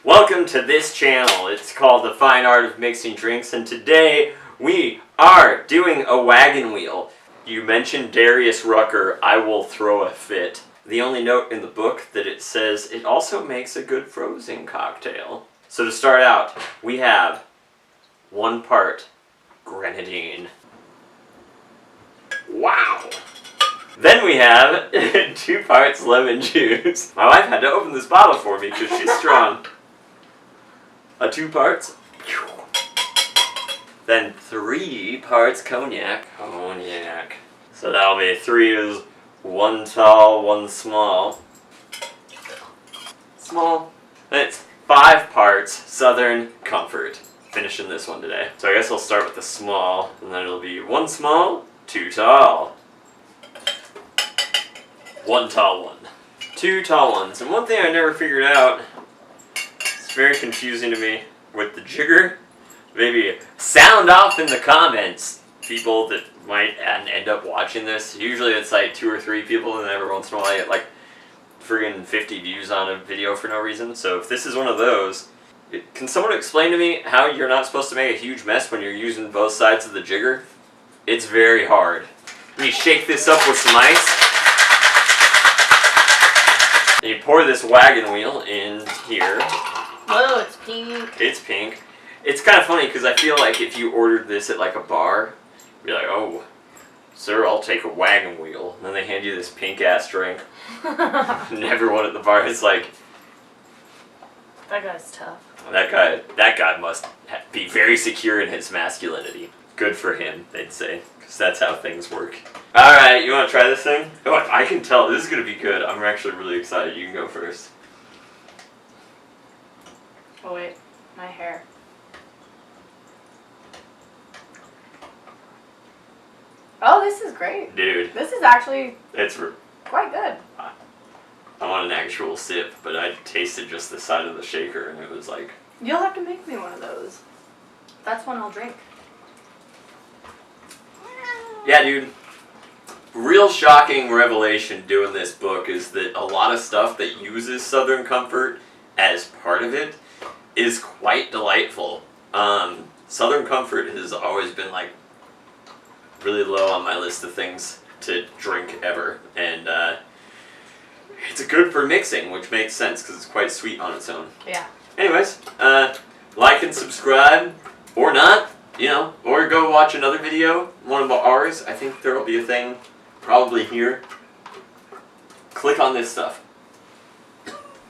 Welcome to this channel. It's called The Fine Art of Mixing Drinks, and today we are doing a wagon wheel. You mentioned Darius Rucker, I will throw a fit. The only note in the book that it says it also makes a good frozen cocktail. So to start out, we have 1 part Grenadine. Wow! Then we have 2 parts lemon juice. My wife had to open this bottle for me because she's strong. 2 parts. Then 3 parts cognac. So that'll be 3 is 1 tall, 1 small. Small. Then it's 5 parts Southern Comfort. Finishing this one today. So I guess I'll start with the small, and then it'll be 1 small, 2 tall. 1 tall one. 2 tall ones. And one thing I never figured out, it's very confusing to me, with the jigger. Maybe sound off in the comments, people that might end up watching this. Usually it's like 2 or 3 people, and then every once in a while I get like friggin' 50 views on a video for no reason. So if this is one of those, can someone explain to me how you're not supposed to make a huge mess when you're using both sides of the jigger? It's very hard. You shake this up with some ice. And you pour this wagon wheel in here. Whoa, it's pink. It's pink. It's kind of funny because I feel like if you ordered this at like a bar, you'd be like, oh, sir, I'll take a wagon wheel. And then they hand you this pink ass drink. And everyone at the bar is like, that guy's tough. that guy must be very secure in his masculinity. Good for him, they'd say, because that's how things work. Alright, you want to try this thing? Oh, I can tell this is going to be good. I'm actually really excited. You can go first. Oh wait, my hair. Oh, this is great. Dude. This is actually It's quite good. I want an actual sip, but I tasted just the side of the shaker and it was like... You'll have to make me one of those. That's one I'll drink. Yeah, dude. Real shocking revelation doing this book is that a lot of stuff that uses Southern Comfort as part of it is quite delightful. Southern Comfort has always been like really low on my list of things to drink ever, and it's good for mixing, which makes sense because it's quite sweet on its own. Yeah. Anyways, like and subscribe, or not, or go watch another video, one of ours. I think there will be a thing probably here. Click on this stuff.